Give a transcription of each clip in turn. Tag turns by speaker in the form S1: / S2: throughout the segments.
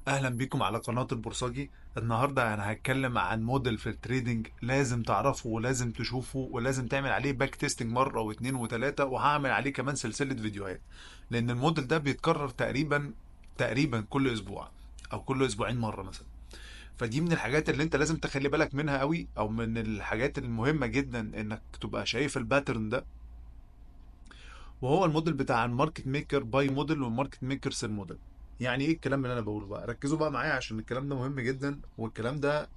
S1: اهلا بيكم على قناة البورصاجي. النهاردة انا هتكلم عن موديل في التريدنج لازم تعرفه ولازم تشوفه ولازم تعمل عليه باك تيستنج مرة واثنين وثلاثة، وهعمل عليه كمان سلسلة فيديوهات، لان الموديل ده بيتكرر تقريبا كل اسبوع او كل اسبوعين مرة مثلا. فدي من الحاجات اللي انت لازم تخلي بالك منها قوي، او من الحاجات المهمة جدا انك تبقى شايف الباترن ده. وهو الموديل بتاع الماركت ميكر باي موديل والماركت ميكر سيل موديل. يعني ايه الكلام اللي انا بقوله بقى؟ ركزوا بقى معايا عشان الكلام ده مهم جدا، والكلام ده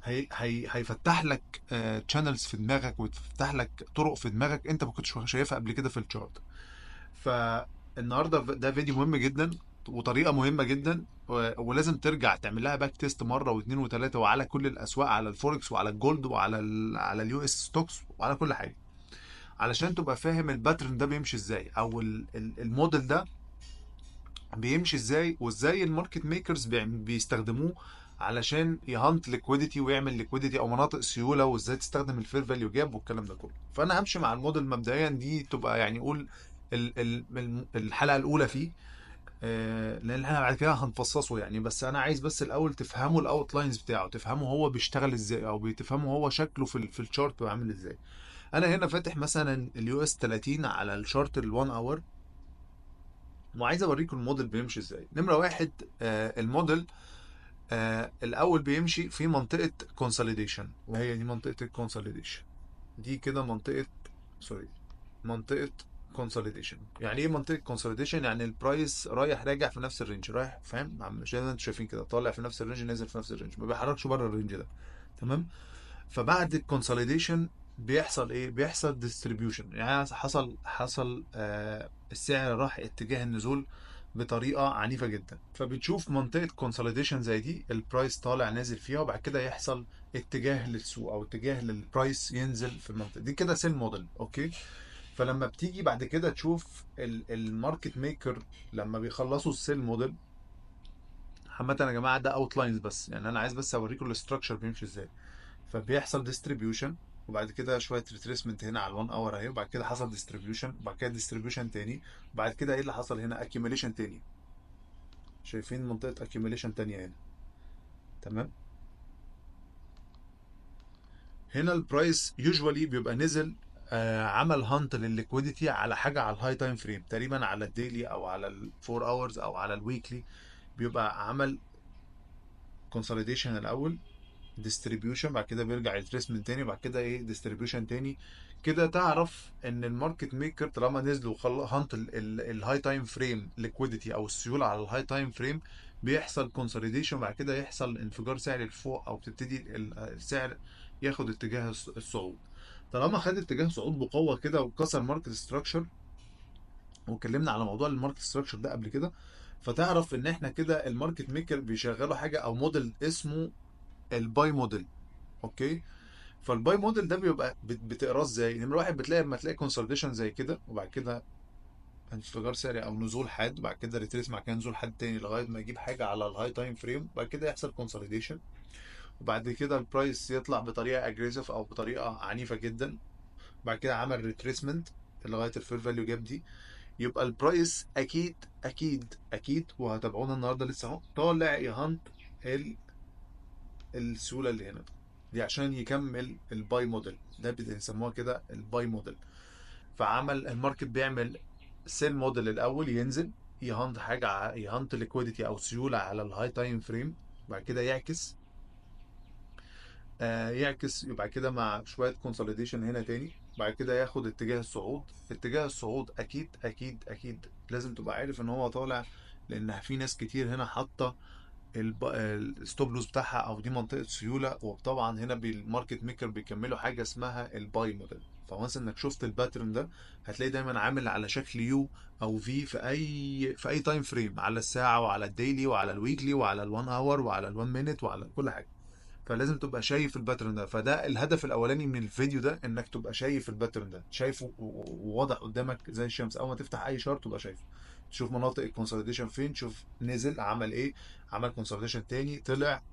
S1: هيفتح لك تشانلز في دماغك، ويفتح لك طرق في دماغك انت ما كنتش شايفها قبل كده في الشارت. فالنهارده ده فيديو مهم جدا وطريقه مهمه جدا، ولازم ترجع تعمل لها باك تيست مره واثنين وثلاثه، وعلى كل الاسواق، على الفوركس وعلى الجولد وعلى على اليو اس ستوكس وعلى كل حاجه، علشان تبقى فاهم الباترن ده بيمشي ازاي، او الموديل ده بيمشي ازاي، وازاي الماركت ميكرز بيستخدموه علشان يهانت ليكويديتي ويعمل ليكويديتي او مناطق سيوله، وازاي تستخدم الفير فاليو جاب والكلام ده كله. فانا همشي مع الموديل مبدئيا، دي تبقى يعني قول الحلقه الاولى فيه، لان احنا بعد كده هنفصصه يعني. بس انا عايز بس الاول تفهموا الاوت لاينز بتاعه، تفهموا هو بيشتغل ازاي، او بتفهموا هو شكله في الشارت عامل ازاي. انا هنا فاتح مثلا اليو اس 30 على الشارت ال1 اور، وعايز اوريكم الموديل بيمشي ازاي. نمره واحد، الموديل الاول بيمشي في منطقه كونسوليديشن، وهي دي منطقه الكونسوليديشن. دي كده منطقه، سوري، منطقه كونسوليديشن. يعني ايه منطقه كونسوليديشن؟ يعني البرايس رايح راجع في نفس الرينج، رايح فاهم، مش زي ما انتم شايفين كده، طالع في نفس الرينج نازل في نفس الرينج، ما بيحركش بره الرينج ده. تمام. فبعد الكونسوليديشن بيحصل ايه؟ بيحصل ديستريبيوشن، يعني حصل السعر راح اتجاه النزول بطريقه عنيفه جدا. فبتشوف منطقه كونسوليديشن زي دي، البرايس طالع نازل فيها، وبعد كده يحصل اتجاه للسوق او اتجاه للبرايس ينزل في المنطقه دي، كده سيل موديل. اوكي. فلما بتيجي بعد كده تشوف الماركت ميكر لما بيخلصوا السيل موديل، عامة يا جماعة ده اوت لاينز بس، يعني انا عايز بس اوريكم الاستراكشر بيمشي ازاي. فبيحصل ديستريبيوشن، وبعد كده شويه ريتريسمنت هنا على ال1 اور اهي، وبعد كده حصل ديستريبيوشن، وبعد كده ديستريبيوشن تاني، وبعد كده ايه اللي حصل هنا؟ اكيوميليشن تاني. شايفين منطقه اكيوميليشن تانية هنا؟ تمام. هنا البرايس يوجوالي بيبقى نزل، عمل هانت للليكويديتي على حاجه على الهاي تايم فريم، تقريبا على الديلي او على الفور اورز او على الويكلي. بيبقى عمل كونسوليديشن الاول، ديستريبيوشن، بعد كده بيرجع يتريسمنت تاني، بعد كده ايه ديستريبيوشن تاني. كده تعرف ان الماركت ميكر طالما نزلوا هانت الهاي تايم فريم ليكويديتي او السيوله على الهاي تايم فريم، بيحصل كونسوليديشن، بعد كده يحصل انفجار سعري لفوق، او تبتدي السعر ياخد اتجاه الصعود. طالما خد اتجاه صعود بقوه كده وكسر ماركت ستراكشر، واتكلمنا على موضوع الماركت ستراكشر ده قبل كده، فتعرف ان احنا كده الماركت ميكر بيشغلوا حاجه او موديل اسمه الباي موديل. اوكي. فالباي موديل ده بيبقى بتقراه ازاي؟ نمره واحد، بتلاقي لما تلاقي كونسوليديشن زي كده، وبعد كده انفجار سريع او نزول حاد، وبعد كده ريتريس، مع كده نزول حاد تاني لغايه ما يجيب حاجه على الهاي تايم فريم، وبعد كده يحصل كونسوليديشن، وبعد كده البرايس يطلع بطريقه اجريسيف او بطريقه عنيفه جدا، بعد كده عمل ريتريسمنت لغايه الفير فاليو جاب دي. يبقى البرايس اكيد اكيد اكيد، وهتابعونا النهارده لسه اهو، طالع يهانت السيوله اللي هنا دي عشان يكمل الباي موديل ده، بيسموها كده الباي موديل. فعمل الماركت بيعمل سيل موديل الاول، ينزل يهانت حاجه يهانت ليكويديتي او سيوله على الهاي تايم فريم، بعد كده يعكس، يعكس، يبقى كده مع شويه كونسوليديشن هنا تاني، بعد كده ياخد اتجاه الصعود. اتجاه الصعود اكيد اكيد اكيد لازم تبقى عارف ان هو طالع، لان في ناس كتير هنا حاطه الستوب لوز بتاعها، او دي منطقه سيوله. وطبعا هنا بالماركت ميكر بيكملوا حاجه اسمها الباي موديل. فوانس انك شفت الباترن ده، هتلاقي دايما عامل على شكل يو او في في اي تايم فريم، على الساعه وعلى الديلي وعلى الويكلي وعلى ال1 اور وعلى ال1 مينت وعلى كل حاجه. فلازم تبقى شايف الباترن ده. فده الهدف الاولاني من الفيديو ده، انك تبقى شايف الباترن ده، شايفه وواضح قدامك زي الشمس. اول ما تفتح اي شارت تبقى شايفه، تشوف مناطق الكونسوليديشن فين، تشوف نزل عمل ايه، عمل كونسوليديشن تاني، طلع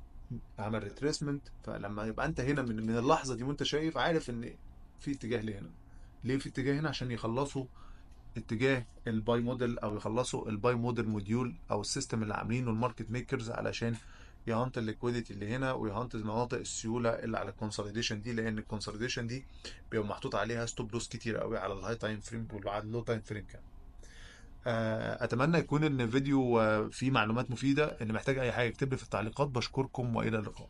S1: عمل ريتريسمنت. فلما يبقى انت هنا من اللحظه دي وانت شايف، عارف ان في اتجاه لهنا. ليه في اتجاه هنا؟ عشان يخلصوا اتجاه الباي موديل، او يخلصوا الباي موديل موديول او السيستم اللي عاملينه الماركت ميكرز، علشان يهانت الليكويديتي اللي هنا ويهانت مناطق السيوله اللي على الكونسوليديشن دي، لان الكونسوليديشن دي بيبقى محطوط عليها ستوب لوس كتير قوي على الهاي تايم فريم وعلى اللو تايم فريم كمان. اتمنى يكون ان الفيديو فيه معلومات مفيده. اللي محتاج اي حاجه يكتب لي في التعليقات. بشكركم والى اللقاء.